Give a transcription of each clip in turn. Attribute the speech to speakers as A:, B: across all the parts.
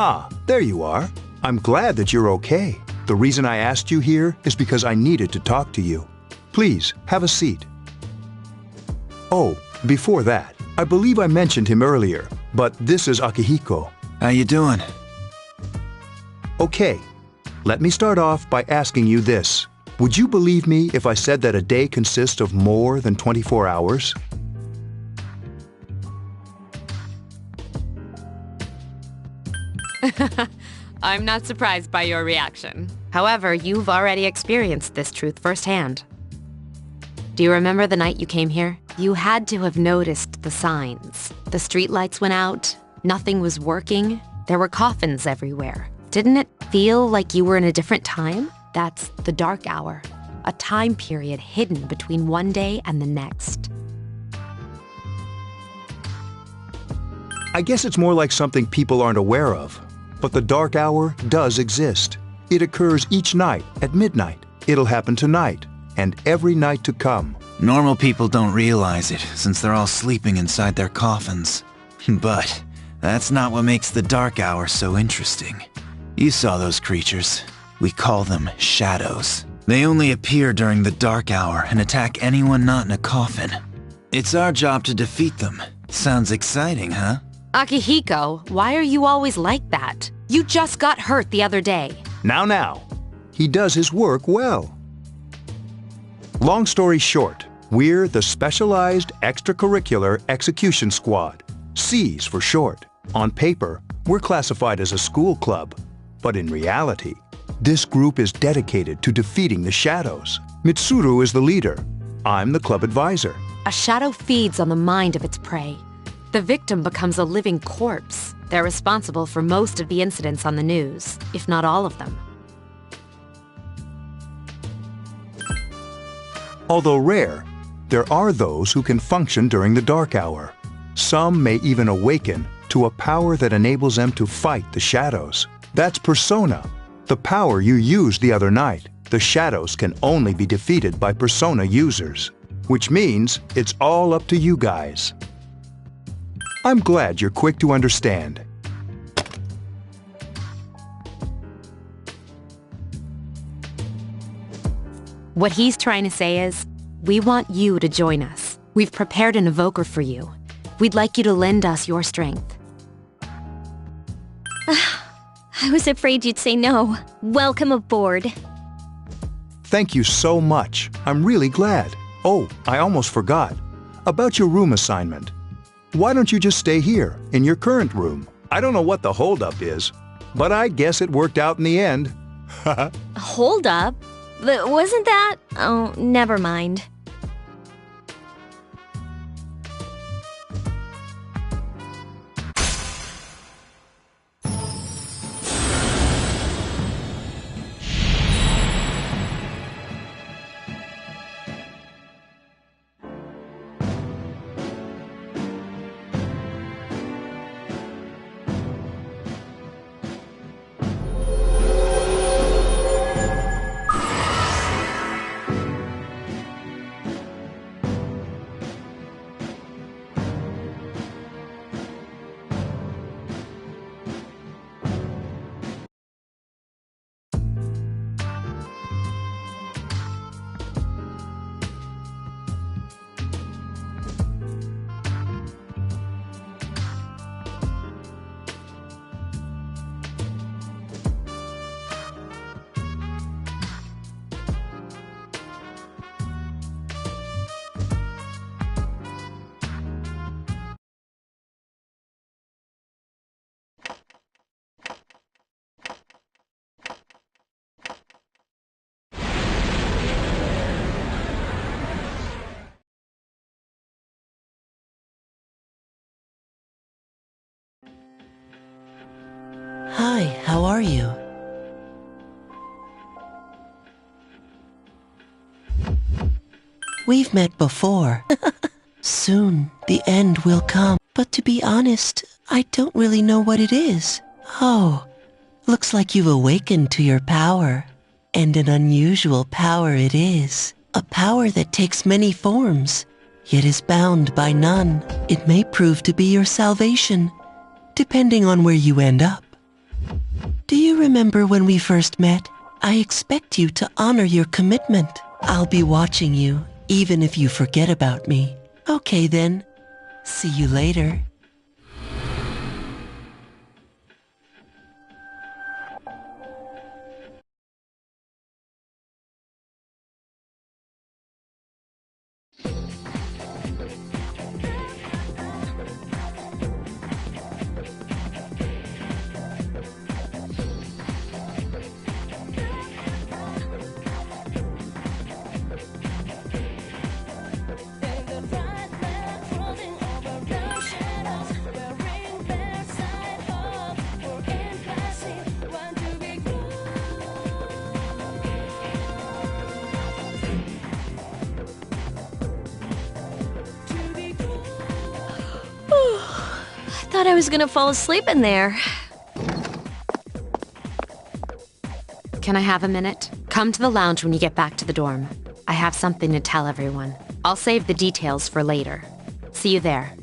A: Ah, there you are. I'm glad that you're okay. The reason I asked you here is because I needed to talk to you. Please, have a seat. Oh, before that, I believe I mentioned him earlier, but this is Akihiko.
B: How you doing?
A: Okay, let me start off by asking you this. Would you believe me if I said that a day consists of more than 24 hours?
C: I'm not surprised by your reaction.
D: However, you've already experienced this truth firsthand. Do you remember the night you came here? You had to have noticed the signs. The streetlights went out, nothing was working, there were coffins everywhere. Didn't it feel like you were in a different time? That's the dark hour, a time period hidden between one day and the next.
A: I guess it's more like something people aren't aware of. But the dark hour does exist. It occurs each night at midnight. It'll happen tonight and every night to come.
B: Normal people don't realize it, since they're all sleeping inside their coffins. But that's not what makes the dark hour so interesting. You saw those creatures. We call them shadows. They only appear during the dark hour and attack anyone not in a coffin. It's our job to defeat them. Sounds exciting, huh?
D: Akihiko, why are you always like that? You just got hurt the other day.
A: Now. He does his work well. Long story short, we're the Specialized Extracurricular Execution Squad, SEAS for short. On paper, we're classified as a school club, but in reality, this group is dedicated to defeating the shadows. Mitsuru is the leader. I'm the club advisor.
D: A shadow feeds on the mind of its prey. The victim becomes a living corpse. They're responsible for most of the incidents on the news, if not all of them.
A: Although rare, there are those who can function during the dark hour. Some may even awaken to a power that enables them to fight the shadows. That's Persona, the power you used the other night. The shadows can only be defeated by Persona users, which means it's all up to you guys. I'm glad you're quick to understand.
D: What he's trying to say is, we want you to join us. We've prepared an evoker for you. We'd like you to lend us your strength.
E: I was afraid you'd say no. Welcome aboard.
A: Thank you so much. I'm really glad. Oh, I almost forgot. About your room assignment. Why don't you just stay here, in your current room? I don't know what the holdup is, but I guess it worked out in the end.
E: Hold up? But wasn't that? Oh, never mind.
F: Hi, how are you? We've met before. Soon, the end will come. But to be honest, I don't really know what it is. Oh, looks like you've awakened to your power. And an unusual power it is. A power that takes many forms, yet is bound by none. It may prove to be your salvation, depending on where you end up. Do you remember when we first met? I expect you to honor your commitment. I'll be watching you, even if you forget about me. Okay then. See you later.
E: Thought I was gonna fall asleep in there.
D: Can I have a minute? Come to the lounge when you get back to the dorm. I have something to tell everyone. I'll save the details for later. See you there.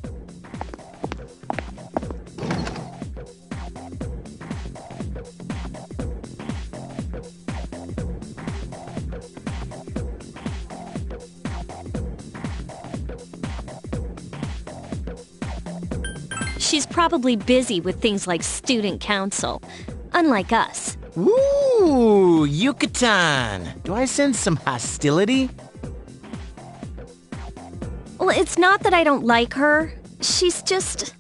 E: She's probably busy with things like student council, unlike us.
G: Ooh, Yucatan! Do I sense some hostility?
E: Well, it's not that I don't like her. She's just...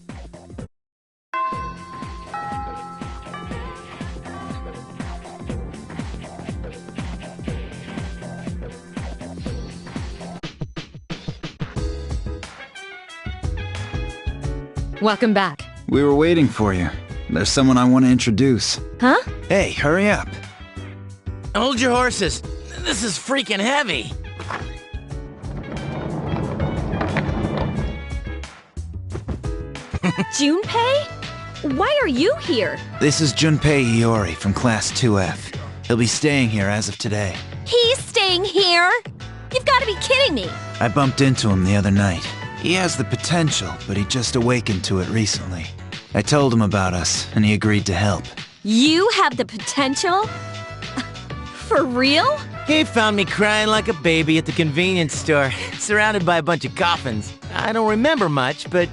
D: Welcome back.
B: We were waiting for you. There's someone I want to introduce.
E: Huh?
B: Hey, hurry up.
G: Hold your horses. This is freaking heavy.
E: Junpei? Why are you here?
B: This is Junpei Iori from Class 2F. He'll be staying here as of today.
E: He's staying here? You've got to be kidding me.
B: I bumped into him the other night. He has the potential, but he just awakened to it recently. I told him about us, and he agreed to help.
E: You have the potential? For real?
G: He found me crying like a baby at the convenience store, surrounded by a bunch of coffins. I don't remember much, but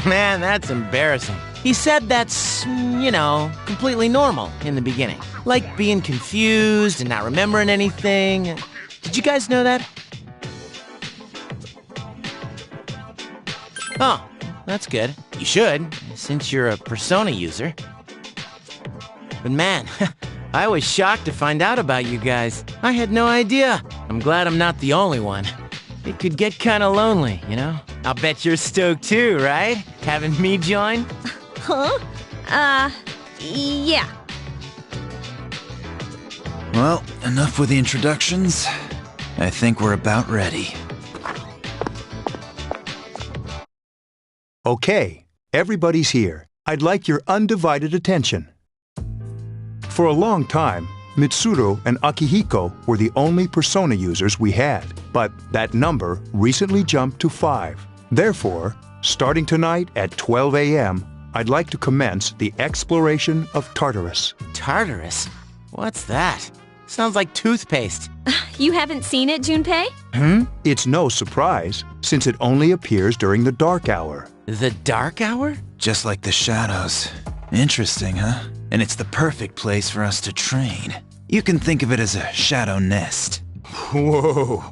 G: man, that's embarrassing. He said that's, completely normal in the beginning. Like being confused and not remembering anything. Did you guys know that? Oh, that's good. You should, since you're a Persona user. But man, I was shocked to find out about you guys. I had no idea. I'm glad I'm not the only one. It could get kinda lonely, you know? I'll bet you're stoked too, right? Having me join?
E: Huh? Yeah.
B: Well, enough with the introductions. I think we're about ready.
A: Okay, everybody's here. I'd like your undivided attention. For a long time, Mitsuru and Akihiko were the only Persona users we had, but that number recently jumped to 5. Therefore, starting tonight at 12 a.m., I'd like to commence the exploration of Tartarus.
G: Tartarus? What's that? Sounds like toothpaste.
E: You haven't seen it, Junpei?
A: It's no surprise, since it only appears during the dark hour.
G: The dark hour?
B: Just like the shadows. Interesting, huh? And it's the perfect place for us to train. You can think of it as a shadow nest.
G: Whoa.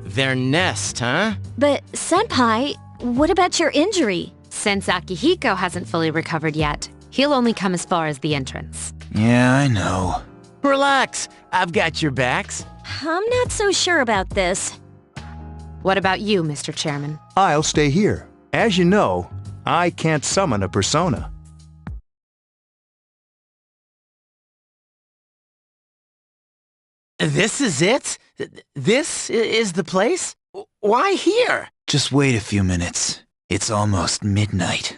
G: Their nest, huh?
E: But, Senpai, what about your injury?
D: Since Akihiko hasn't fully recovered yet, he'll only come as far as the entrance.
B: Yeah, I know.
G: Relax. I've got your backs.
E: I'm not so sure about this.
D: What about you, Mr. Chairman?
A: I'll stay here. As you know, I can't summon a persona.
G: This is it? This is the place? Why here?
B: Just wait a few minutes. It's almost midnight.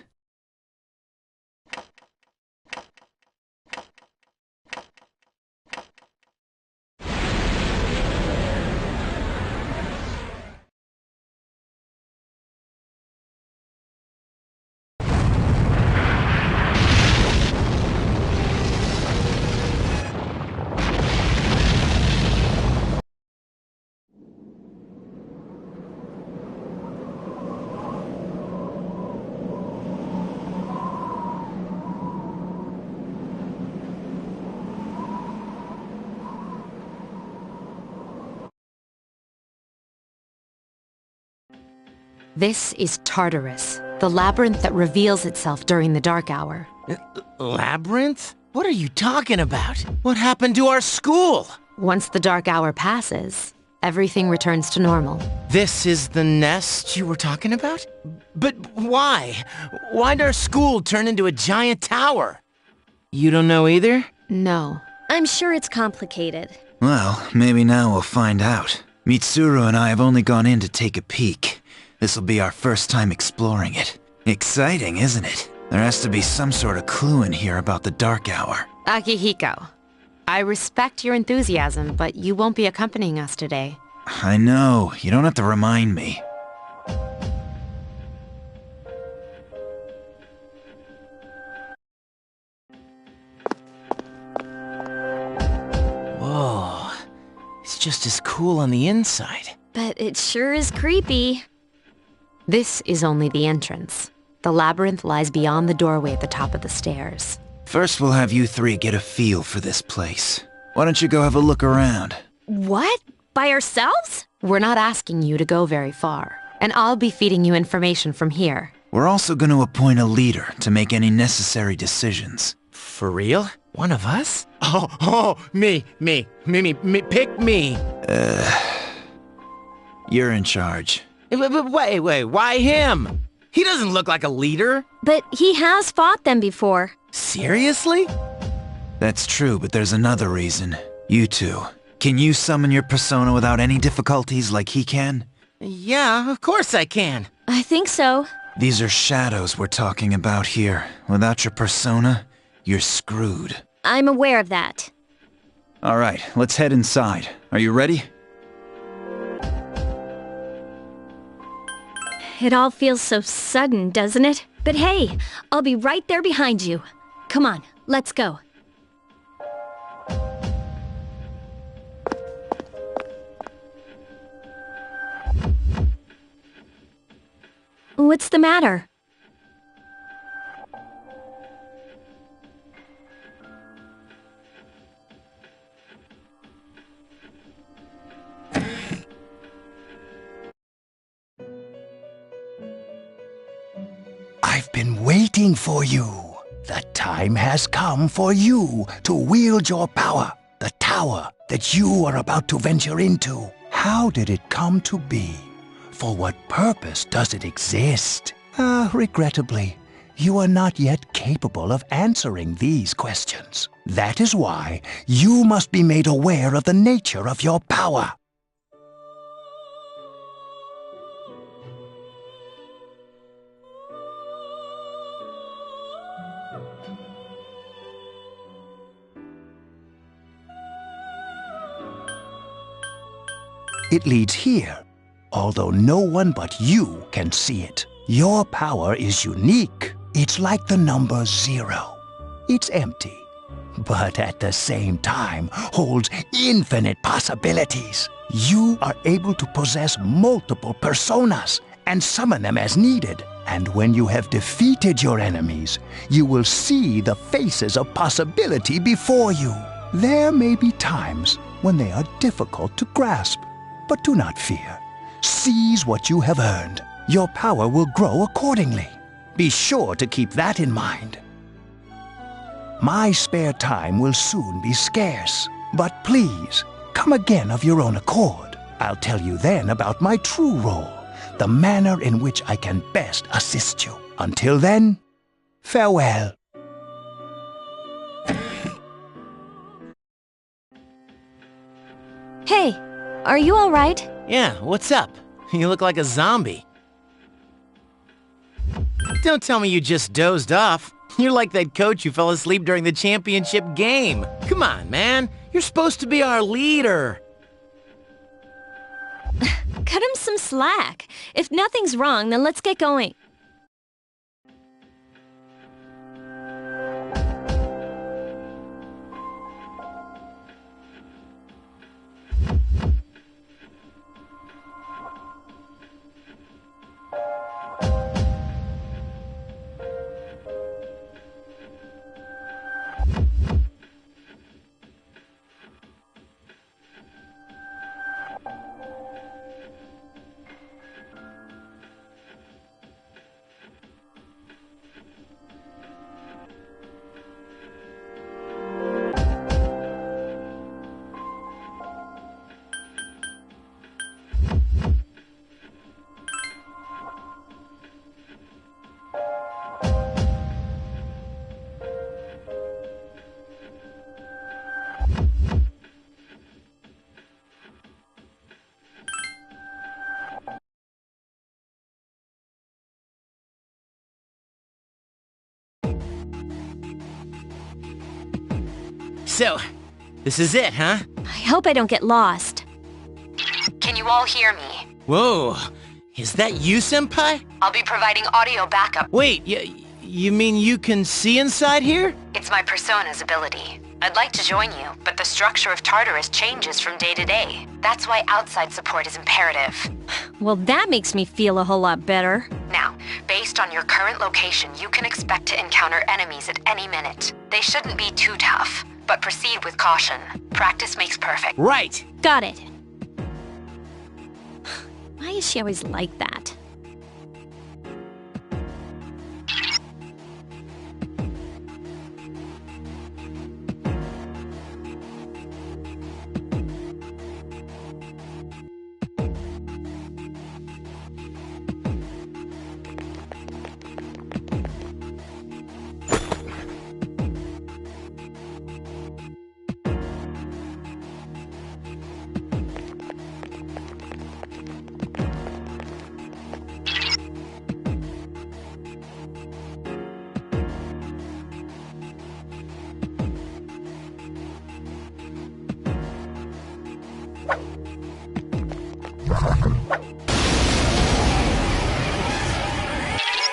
D: This is Tartarus, the labyrinth that reveals itself during the dark hour.
G: Labyrinth? What are you talking about? What happened to our school?
D: Once the dark hour passes, everything returns to normal.
G: This is the nest you were talking about? But why? Why'd our school turn into a giant tower? You don't know either?
D: No.
E: I'm sure it's complicated.
B: Well, maybe now we'll find out. Mitsuru and I have only gone in to take a peek. This'll be our first time exploring it. Exciting, isn't it? There has to be some sort of clue in here about the dark hour.
D: Akihiko, I respect your enthusiasm, but you won't be accompanying us today.
B: I know, you don't have to remind me.
G: Whoa. It's just as cool on the inside.
E: But it sure is creepy.
D: This is only the entrance. The labyrinth lies beyond the doorway at the top of the stairs.
B: First we'll have you three get a feel for this place. Why don't you go have a look around?
E: What? By ourselves?
D: We're not asking you to go very far, and I'll be feeding you information from here.
B: We're also going to appoint a leader to make any necessary decisions.
G: For real? One of us? Oh, me, pick me.
B: You're in charge.
G: Wait, why him? He doesn't look like a leader.
E: But he has fought them before.
G: Seriously?
B: That's true, but there's another reason. You two. Can you summon your persona without any difficulties like he can?
G: Yeah, of course I can.
E: I think so.
B: These are shadows we're talking about here. Without your persona, you're screwed.
E: I'm aware of that.
B: Alright, let's head inside. Are you ready?
E: It all feels so sudden, doesn't it? But hey, I'll be right there behind you. Come on, let's go. What's the matter?
H: I've been waiting for you. The time has come for you to wield your power, the tower that you are about to venture into. How did it come to be? For what purpose does it exist? Regrettably, you are not yet capable of answering these questions. That is why you must be made aware of the nature of your power. It leads here, although no one but you can see it. Your power is unique. It's like the number 0. It's empty, but at the same time holds infinite possibilities. You are able to possess multiple personas and summon them as needed. And when you have defeated your enemies, you will see the faces of possibility before you. There may be times when they are difficult to grasp. But do not fear. Seize what you have earned. Your power will grow accordingly. Be sure to keep that in mind. My spare time will soon be scarce, but please, come again of your own accord. I'll tell you then about my true role, the manner in which I can best assist you. Until then, farewell.
E: Hey, are you all right?
G: Yeah, what's up? You look like a zombie. Don't tell me you just dozed off. You're like that coach who fell asleep during the championship game. Come on, man. You're supposed to be our leader.
E: Cut him some slack. If nothing's wrong, then let's get going.
G: So, this is it, huh?
E: I hope I don't get lost.
D: Can you all hear me?
G: Whoa, is that you, Senpai?
D: I'll be providing audio backup.
G: Wait, you mean you can see inside here?
D: It's my persona's ability. I'd like to join you, but the structure of Tartarus changes from day to day. That's why outside support is imperative.
E: Well, that makes me feel a whole lot better.
D: Now, based on your current location, you can expect to encounter enemies at any minute. They shouldn't be too tough, but proceed with caution. Practice makes perfect.
G: Right.
E: Got it. Why is she always like that?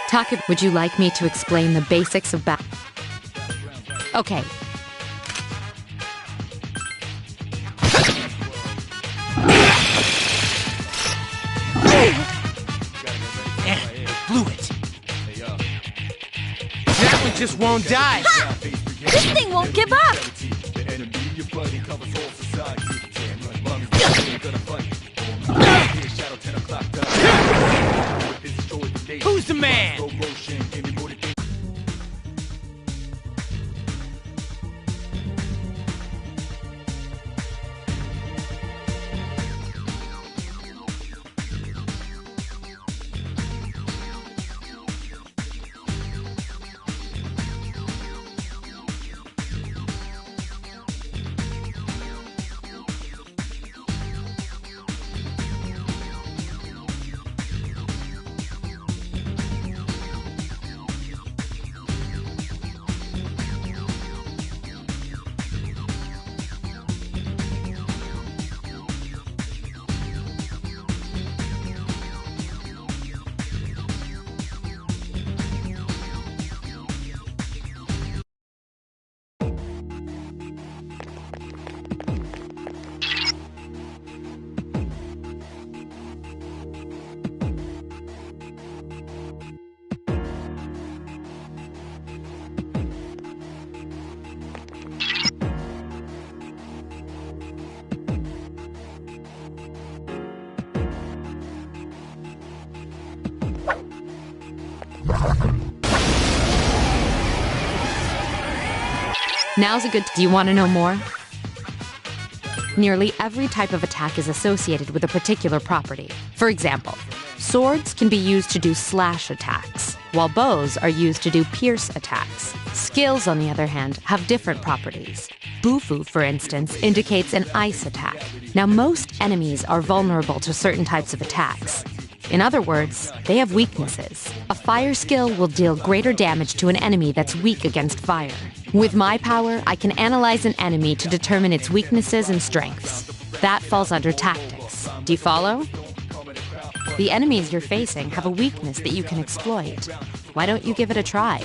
D: Taka, would you like me to explain the basics of battle? Okay.
G: Blew it. That one just won't die.
E: Ha! This thing won't give up!
G: Who's the man?
D: Now's a good... Do you want to know more? Nearly every type of attack is associated with a particular property. For example, swords can be used to do slash attacks, while bows are used to do pierce attacks. Skills, on the other hand, have different properties. Bufu, for instance, indicates an ice attack. Now, most enemies are vulnerable to certain types of attacks. In other words, they have weaknesses. A fire skill will deal greater damage to an enemy that's weak against fire. With my power, I can analyze an enemy to determine its weaknesses and strengths. That falls under tactics. Do you follow? The enemies you're facing have a weakness that you can exploit. Why don't you give it a try?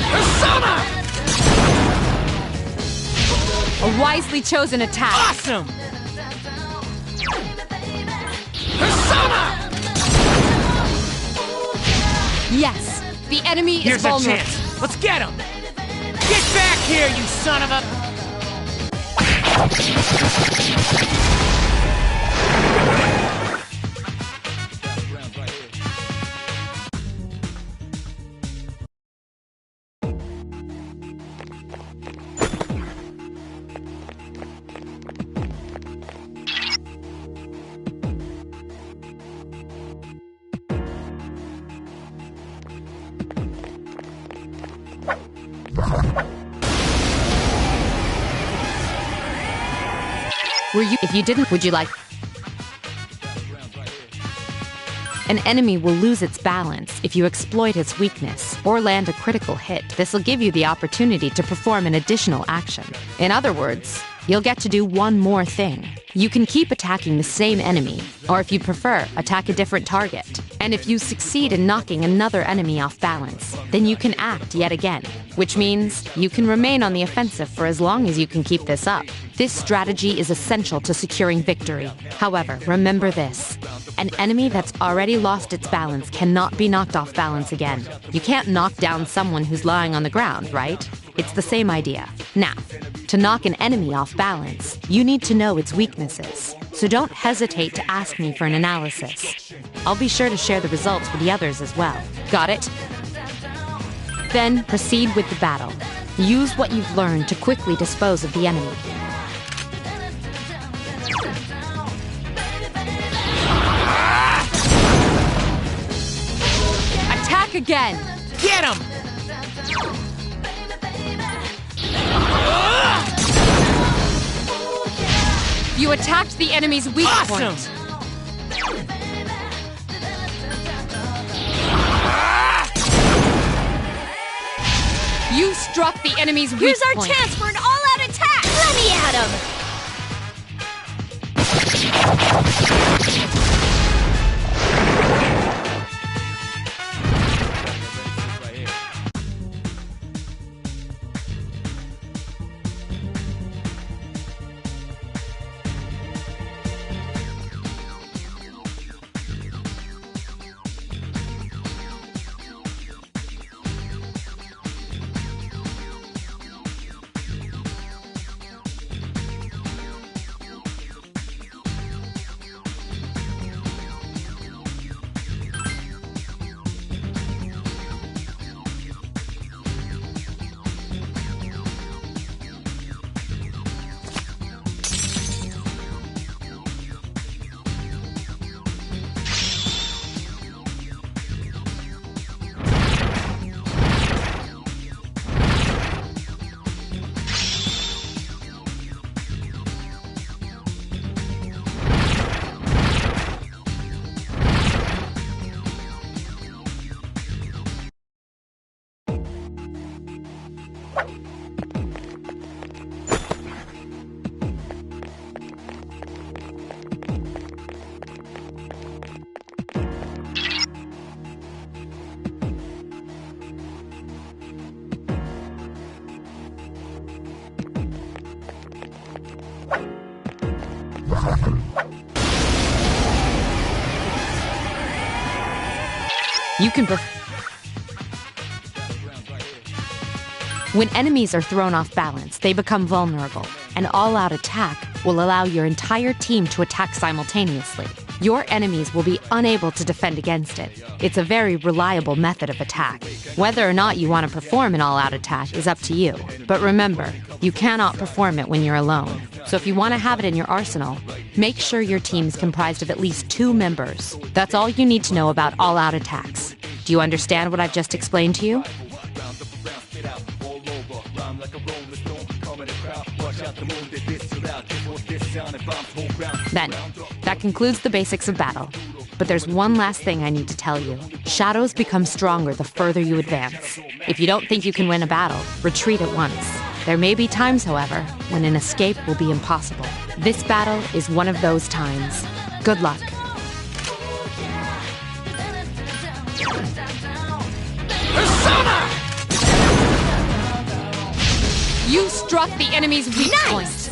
G: Persona!
D: A wisely chosen attack.
G: Awesome! Persona!
D: Yes, the enemy
G: Here's
D: is
G: our
D: vulnerable.
G: chance. Let's get him! Get back here, you son of a...
D: If you didn't, would you like... An enemy will lose its balance if you exploit its weakness or land a critical hit. This will give you the opportunity to perform an additional action. In other words, you'll get to do one more thing. You can keep attacking the same enemy, or if you prefer, attack a different target. And if you succeed in knocking another enemy off balance, then you can act yet again, which means you can remain on the offensive for as long as you can keep this up. This strategy is essential to securing victory. However, remember this. An enemy that's already lost its balance cannot be knocked off balance again. You can't knock down someone who's lying on the ground, right? It's the same idea. Now, to knock an enemy off balance, you need to know its weaknesses. So don't hesitate to ask me for an analysis. I'll be sure to share the results with the others as well. Got it? Then proceed with the battle. Use what you've learned to quickly dispose of the enemy. Attack again!
G: Get him!
D: You attacked the enemy's weak point. You struck the enemy's weak point.
E: Here's our chance for an all-out attack! Let me at him!
D: You can When enemies are thrown off balance, they become vulnerable. An all-out attack will allow your entire team to attack simultaneously. Your enemies will be unable to defend against it. It's a very reliable method of attack. Whether or not you want to perform an all-out attack is up to you. But remember, you cannot perform it when you're alone. So if you want to have it in your arsenal, make sure your team's comprised of at least 2 members. That's all you need to know about all-out attacks. Do you understand what I've just explained to you? Then, that concludes the basics of battle. But there's one last thing I need to tell you. Shadows become stronger the further you advance. If you don't think you can win a battle, retreat at once. There may be times, however, when an escape will be impossible. This battle is one of those times. Good luck.
G: Persona!
D: You struck the enemy's weak point.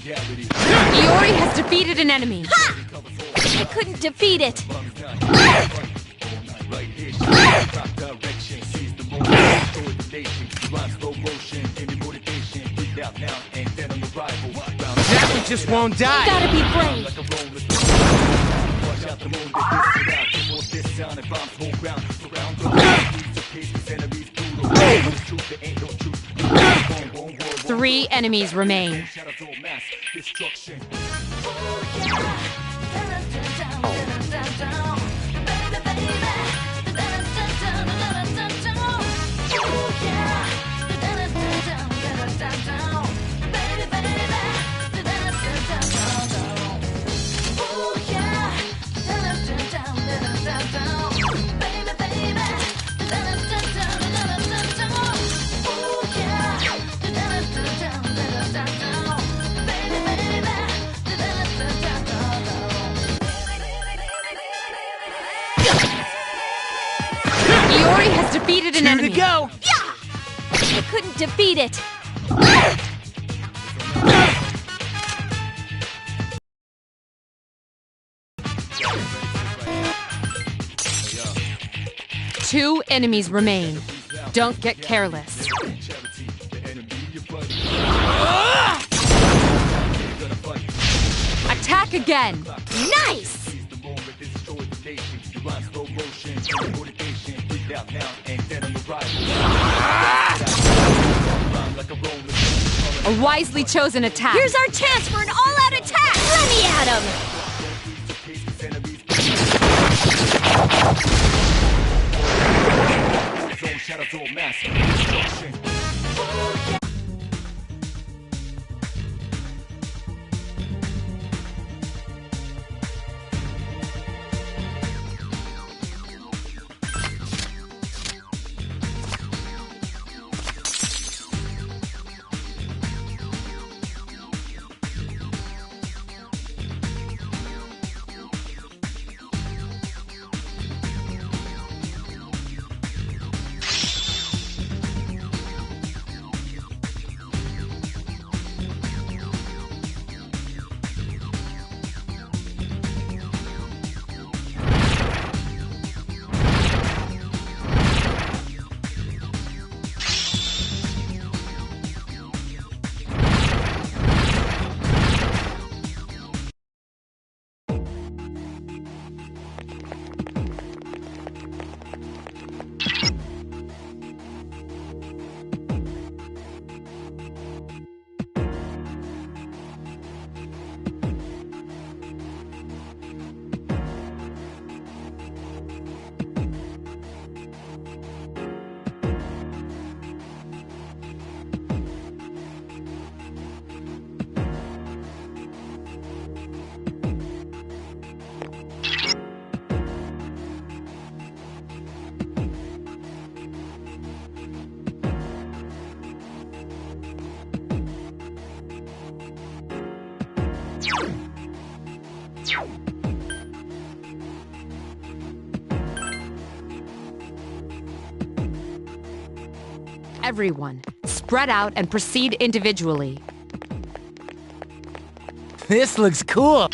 D: Iori has defeated an enemy.
E: Ha! I couldn't defeat it.
G: That just won't die.
E: Gotta be brave.
D: 3 enemies remain. Iori has defeated an enemy.
G: To go.
E: I couldn't defeat it.
D: Two enemies remain. Don't get careless. Attack again.
E: Nice!
D: A wisely chosen attack.
E: Here's our chance for an all-out attack! Let me at him!
D: Everyone, spread out and proceed individually.
G: This looks cool.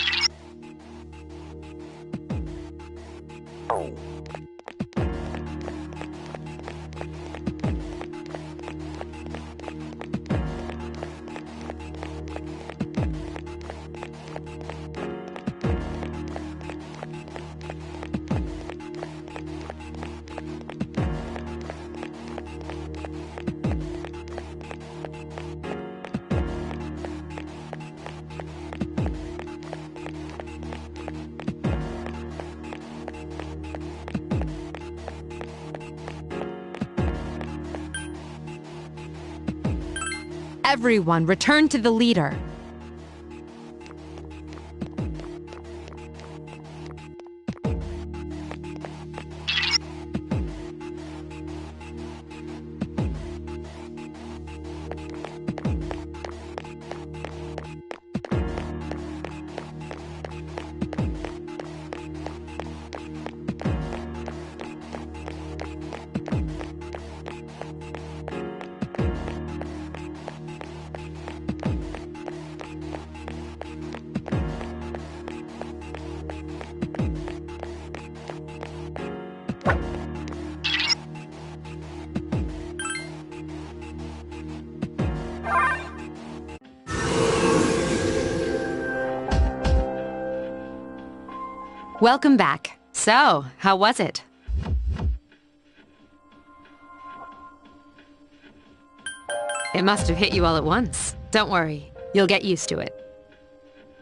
D: Everyone, return to the leader. Welcome back. So, how was it? It must have hit you all at once. Don't worry, you'll get used to it.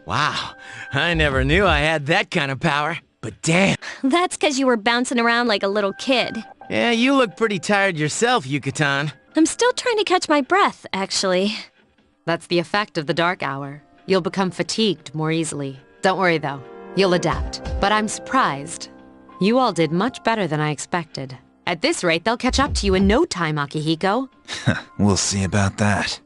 G: Wow, I never knew I had that kind of power. But damn.
E: That's 'cause you were bouncing around like a little kid.
G: Yeah, you look pretty tired yourself, Yucatan.
E: I'm still trying to catch my breath, actually.
D: That's the effect of the dark hour. You'll become fatigued more easily. Don't worry though, you'll adapt. But I'm surprised. You all did much better than I expected. At this rate, they'll catch up to you in no time, Akihiko.
B: We'll see about that.